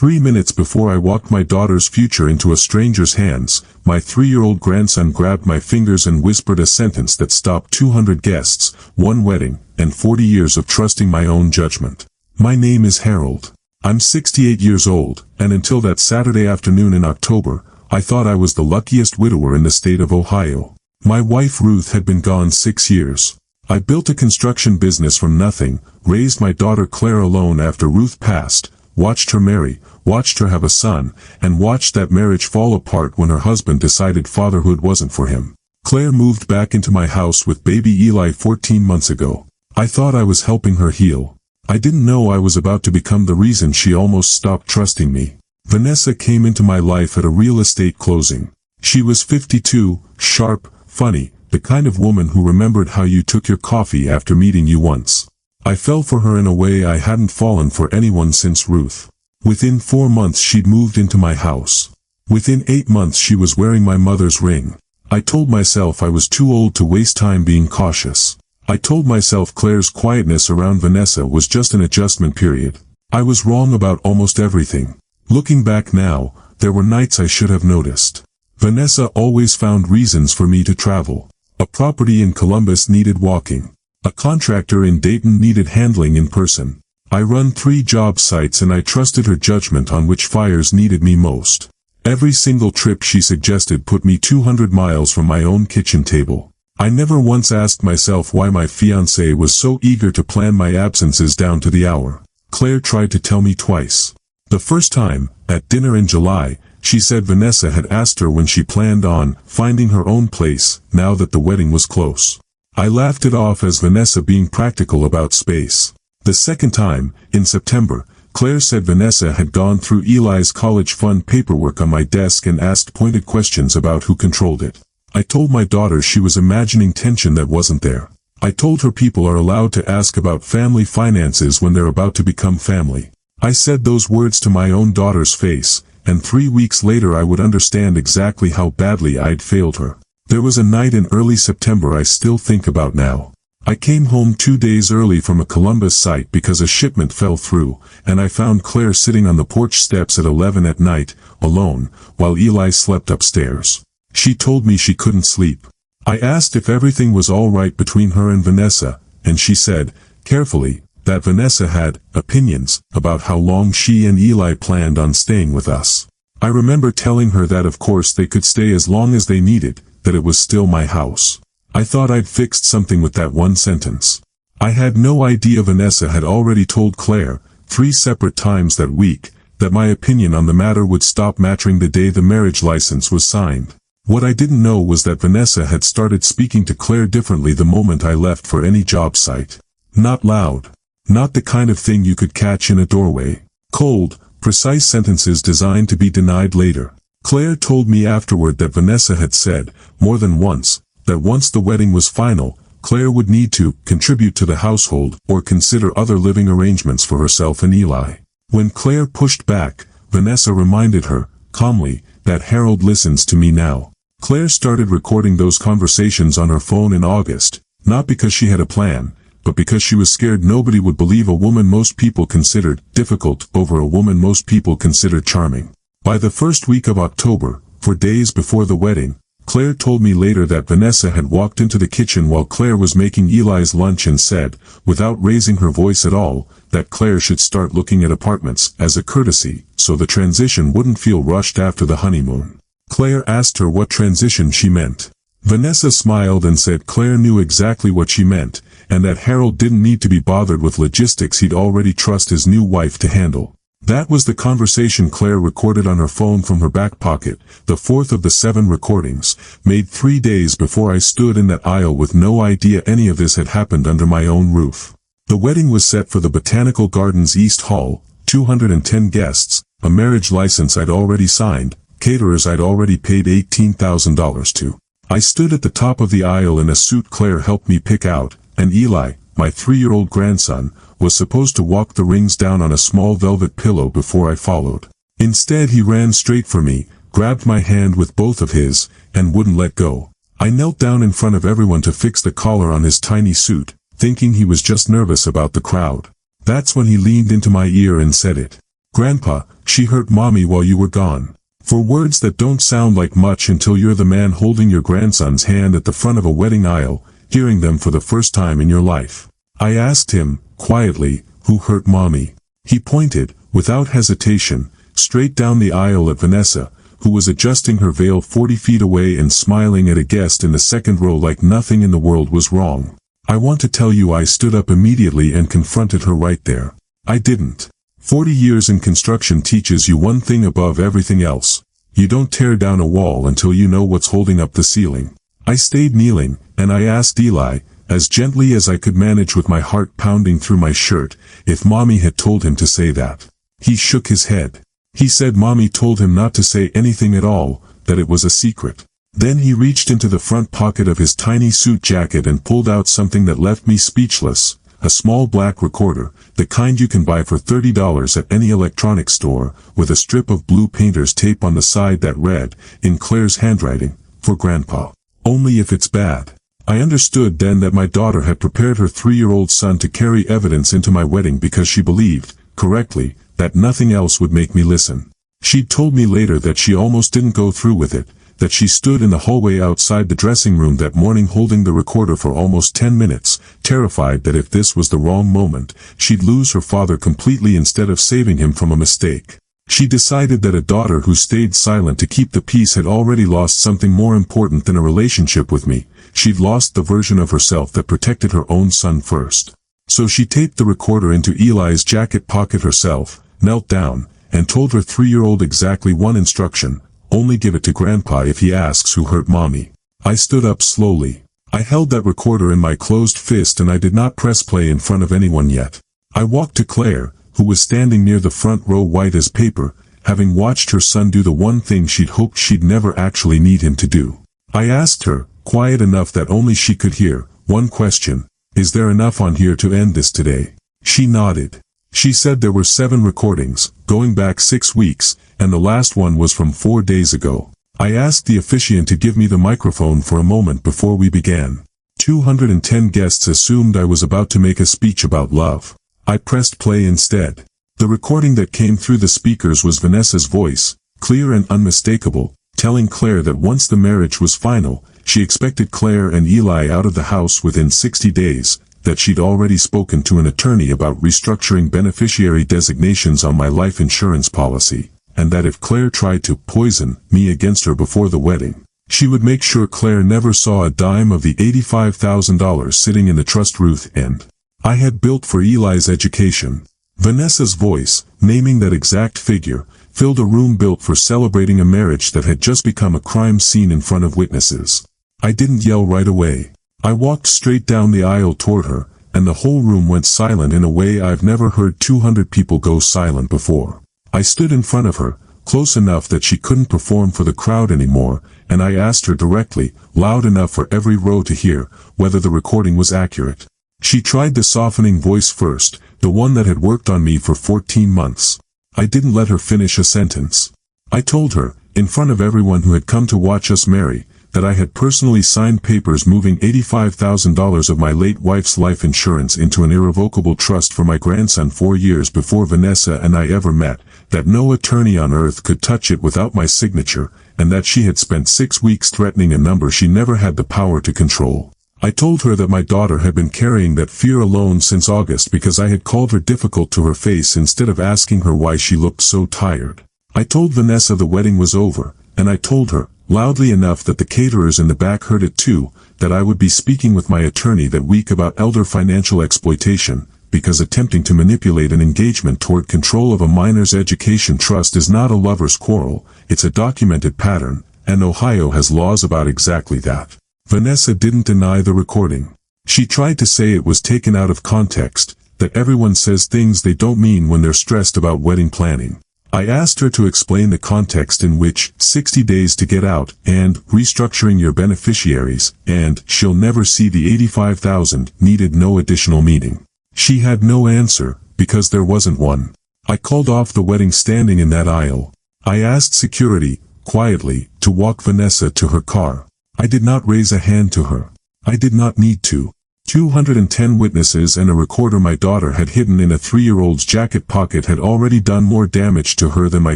3 minutes before I walked my daughter's future into a stranger's hands, my 3-year-old grandson grabbed my fingers and whispered a sentence that stopped 200 guests, 1 wedding, and 40 years of trusting my own judgment. My name is Harold. I'm 68 years old, and until that Saturday afternoon in October, I thought I was the luckiest widower in the state of Ohio. My wife Ruth had been gone 6 years. I built a construction business from nothing, raised my daughter Claire alone after Ruth passed, watched her marry, watched her have a son, and watched that marriage fall apart when her husband decided fatherhood wasn't for him. Claire moved back into my house with baby Eli 14 months ago. I thought I was helping her heal. I didn't know I was about to become the reason she almost stopped trusting me. Vanessa came into my life at a real estate closing. She was 52, sharp, funny, the kind of woman who remembered how you took your coffee after meeting you once. I fell for her in a way I hadn't fallen for anyone since Ruth. Within 4 months she'd moved into my house. Within 8 months she was wearing my mother's ring. I told myself I was too old to waste time being cautious. I told myself Claire's quietness around Vanessa was just an adjustment period. I was wrong about almost everything. Looking back now, there were nights I should have noticed. Vanessa always found reasons for me to travel. A property in Columbus needed walking. A contractor in Dayton needed handling in person. I run 3 job sites and I trusted her judgment on which fires needed me most. Every single trip she suggested put me 200 miles from my own kitchen table. I never once asked myself why my fiancé was so eager to plan my absences down to the hour. Claire tried to tell me twice. The first time, at dinner in July, she said Vanessa had asked her when she planned on finding her own place, now that the wedding was close. I laughed it off as Vanessa being practical about space. The second time, in September, Claire said Vanessa had gone through Eli's college fund paperwork on my desk and asked pointed questions about who controlled it. I told my daughter she was imagining tension that wasn't there. I told her people are allowed to ask about family finances when they're about to become family. I said those words to my own daughter's face, and 3 weeks later I would understand exactly how badly I'd failed her. There was a night in early September I still think about now. I came home 2 days early from a Columbus site because a shipment fell through, and I found Claire sitting on the porch steps at 11 at night, alone, while Eli slept upstairs. She told me she couldn't sleep. I asked if everything was all right between her and Vanessa, and she said, carefully, that Vanessa had opinions about how long she and Eli planned on staying with us. I remember telling her that of course they could stay as long as they needed, that it was still my house. I thought I'd fixed something with that one sentence. I had no idea Vanessa had already told Claire, 3 separate times that week, that my opinion on the matter would stop mattering the day the marriage license was signed. What I didn't know was that Vanessa had started speaking to Claire differently the moment I left for any job site. Not loud. Not the kind of thing you could catch in a doorway. Cold, precise sentences designed to be denied later. Claire told me afterward that Vanessa had said, more than once, that once the wedding was final, Claire would need to contribute to the household or consider other living arrangements for herself and Eli. When Claire pushed back, Vanessa reminded her, calmly, that Harold listens to me now. Claire started recording those conversations on her phone in August, not because she had a plan, but because she was scared nobody would believe a woman most people considered difficult over a woman most people considered charming. By the first week of October, for days before the wedding, Claire told me later that Vanessa had walked into the kitchen while Claire was making Eli's lunch and said, without raising her voice at all, that Claire should start looking at apartments as a courtesy, so the transition wouldn't feel rushed after the honeymoon. Claire asked her what transition she meant. Vanessa smiled and said Claire knew exactly what she meant, and that Harold didn't need to be bothered with logistics, he'd already trust his new wife to handle. That was the conversation Claire recorded on her phone from her back pocket, the 4th of the 7 recordings, made 3 days before I stood in that aisle with no idea any of this had happened under my own roof. The wedding was set for the Botanical Gardens East Hall, 210 guests, a marriage license I'd already signed, caterers I'd already paid $18,000 to. I stood at the top of the aisle in a suit Claire helped me pick out, and Eli, my 3-year-old grandson, was supposed to walk the rings down on a small velvet pillow before I followed. Instead he ran straight for me, grabbed my hand with both of his, and wouldn't let go. I knelt down in front of everyone to fix the collar on his tiny suit, thinking he was just nervous about the crowd. That's when he leaned into my ear and said it. Grandpa, she hurt Mommy while you were gone. For words that don't sound like much until you're the man holding your grandson's hand at the front of a wedding aisle, hearing them for the first time in your life. I asked him, quietly, who hurt Mommy. He pointed, without hesitation, straight down the aisle at Vanessa, who was adjusting her veil 40 feet away and smiling at a guest in the second row like nothing in the world was wrong. I want to tell you I stood up immediately and confronted her right there. I didn't. 40 years in construction teaches you one thing above everything else. You don't tear down a wall until you know what's holding up the ceiling. I stayed kneeling, and I asked Eli, as gently as I could manage with my heart pounding through my shirt, if Mommy had told him to say that. He shook his head. He said Mommy told him not to say anything at all, that it was a secret. Then he reached into the front pocket of his tiny suit jacket and pulled out something that left me speechless, a small black recorder, the kind you can buy for $30 at any electronics store, with a strip of blue painter's tape on the side that read, in Claire's handwriting, for Grandpa. Only if it's bad. I understood then that my daughter had prepared her 3-year-old son to carry evidence into my wedding because she believed, correctly, that nothing else would make me listen. She'd told me later that she almost didn't go through with it, that she stood in the hallway outside the dressing room that morning holding the recorder for almost 10 minutes, terrified that if this was the wrong moment, she'd lose her father completely instead of saving him from a mistake. She decided that a daughter who stayed silent to keep the peace had already lost something more important than a relationship with me. She'd lost the version of herself that protected her own son first. So she taped the recorder into Eli's jacket pocket herself, knelt down, and told her 3-year-old exactly one instruction: only give it to Grandpa if he asks who hurt Mommy. I stood up slowly. I held that recorder in my closed fist and I did not press play in front of anyone yet. I walked to Claire, who was standing near the front row white as paper, having watched her son do the one thing she'd hoped she'd never actually need him to do. I asked her, quiet enough that only she could hear, one question: is there enough on here to end this today? She nodded. She said there were 7 recordings, going back 6 weeks, and the last one was from 4 days ago. I asked the officiant to give me the microphone for a moment before we began. 210 guests assumed I was about to make a speech about love. I pressed play instead. The recording that came through the speakers was Vanessa's voice, clear and unmistakable, telling Claire that once the marriage was final, she expected Claire and Eli out of the house within 60 days, that she'd already spoken to an attorney about restructuring beneficiary designations on my life insurance policy, and that if Claire tried to poison me against her before the wedding, she would make sure Claire never saw a dime of the $85,000 sitting in the trust Ruth and I had built for Eli's education. Vanessa's voice, naming that exact figure, filled a room built for celebrating a marriage that had just become a crime scene in front of witnesses. I didn't yell right away. I walked straight down the aisle toward her, and the whole room went silent in a way I've never heard 200 people go silent before. I stood in front of her, close enough that she couldn't perform for the crowd anymore, and I asked her directly, loud enough for every row to hear, whether the recording was accurate. She tried the softening voice first, the one that had worked on me for 14 months. I didn't let her finish a sentence. I told her, in front of everyone who had come to watch us marry, that I had personally signed papers moving $85,000 of my late wife's life insurance into an irrevocable trust for my grandson 4 years before Vanessa and I ever met, that no attorney on earth could touch it without my signature, and that she had spent 6 weeks threatening a number she never had the power to control. I told her that my daughter had been carrying that fear alone since August because I had called her difficult to her face instead of asking her why she looked so tired. I told Vanessa the wedding was over, and I told her, loudly enough that the caterers in the back heard it too, that I would be speaking with my attorney that week about elder financial exploitation, because attempting to manipulate an engagement toward control of a minor's education trust is not a lover's quarrel, it's a documented pattern, and Ohio has laws about exactly that. Vanessa didn't deny the recording. She tried to say it was taken out of context, that everyone says things they don't mean when they're stressed about wedding planning. I asked her to explain the context in which 60 days to get out and restructuring your beneficiaries and she'll never see the $85,000 needed no additional meaning. She had no answer, because there wasn't one. I called off the wedding standing in that aisle. I asked security, quietly, to walk Vanessa to her car. I did not raise a hand to her. I did not need to. 210 witnesses and a recorder my daughter had hidden in a 3-year-old's jacket pocket had already done more damage to her than my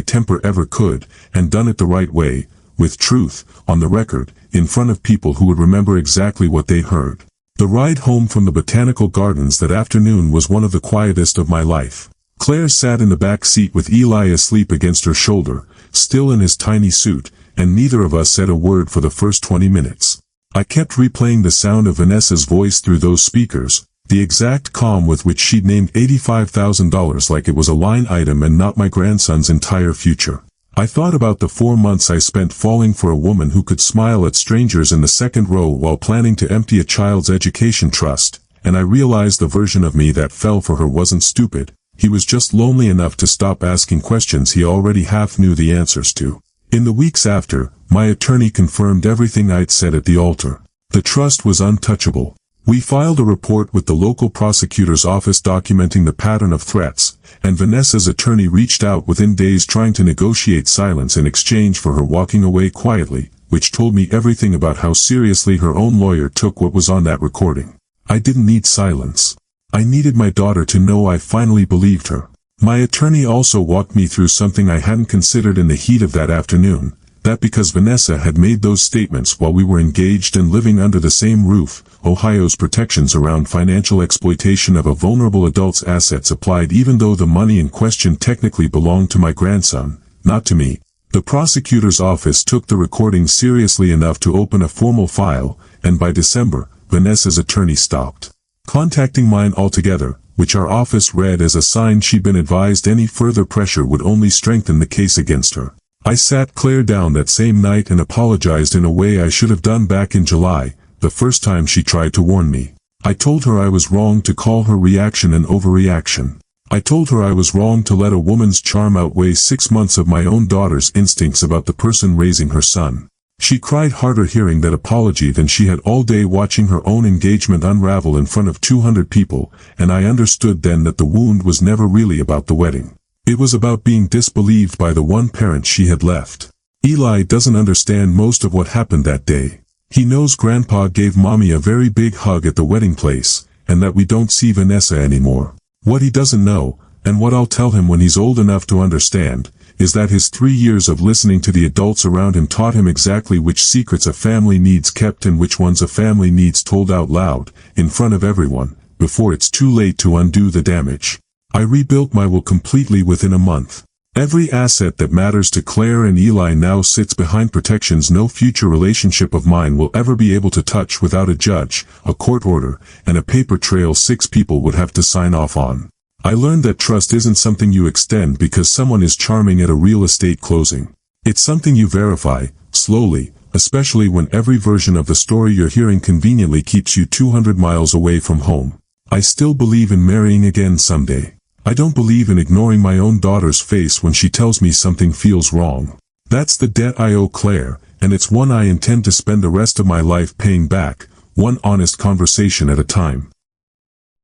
temper ever could, and done it the right way, with truth, on the record, in front of people who would remember exactly what they heard. The ride home from the botanical gardens that afternoon was one of the quietest of my life. Claire sat in the back seat with Eli asleep against her shoulder, still in his tiny suit, and neither of us said a word for the first 20 minutes. I kept replaying the sound of Vanessa's voice through those speakers, the exact calm with which she'd named $85,000 like it was a line item and not my grandson's entire future. I thought about the 4 months I spent falling for a woman who could smile at strangers in the second row while planning to empty a child's education trust, and I realized the version of me that fell for her wasn't stupid. He was just lonely enough to stop asking questions he already half knew the answers to. In the weeks after, my attorney confirmed everything I'd said at the altar. The trust was untouchable. We filed a report with the local prosecutor's office documenting the pattern of threats, and Vanessa's attorney reached out within days trying to negotiate silence in exchange for her walking away quietly, which told me everything about how seriously her own lawyer took what was on that recording. I didn't need silence. I needed my daughter to know I finally believed her. My attorney also walked me through something I hadn't considered in the heat of that afternoon, that because Vanessa had made those statements while we were engaged and living under the same roof, Ohio's protections around financial exploitation of a vulnerable adult's assets applied even though the money in question technically belonged to my grandson, not to me. The prosecutor's office took the recording seriously enough to open a formal file, and by December, Vanessa's attorney stopped contacting mine altogether, which our office read as a sign she'd been advised any further pressure would only strengthen the case against her. I sat Claire down that same night and apologized in a way I should have done back in July, the first time she tried to warn me. I told her I was wrong to call her reaction an overreaction. I told her I was wrong to let a woman's charm outweigh 6 months of my own daughter's instincts about the person raising her son. She cried harder hearing that apology than she had all day watching her own engagement unravel in front of 200 people, and I understood then that the wound was never really about the wedding. It was about being disbelieved by the one parent she had left. Eli doesn't understand most of what happened that day. He knows Grandpa gave Mommy a very big hug at the wedding place, and that we don't see Vanessa anymore. What he doesn't know, and what I'll tell him when he's old enough to understand, is that his 3 years of listening to the adults around him taught him exactly which secrets a family needs kept and which ones a family needs told out loud, in front of everyone, before it's too late to undo the damage. I rebuilt my will completely within a month. Every asset that matters to Claire and Eli now sits behind protections no future relationship of mine will ever be able to touch without a judge, a court order, and a paper trail 6 people would have to sign off on. I learned that trust isn't something you extend because someone is charming at a real estate closing. It's something you verify, slowly, especially when every version of the story you're hearing conveniently keeps you 200 miles away from home. I still believe in marrying again someday. I don't believe in ignoring my own daughter's face when she tells me something feels wrong. That's the debt I owe Claire, and it's one I intend to spend the rest of my life paying back, one honest conversation at a time.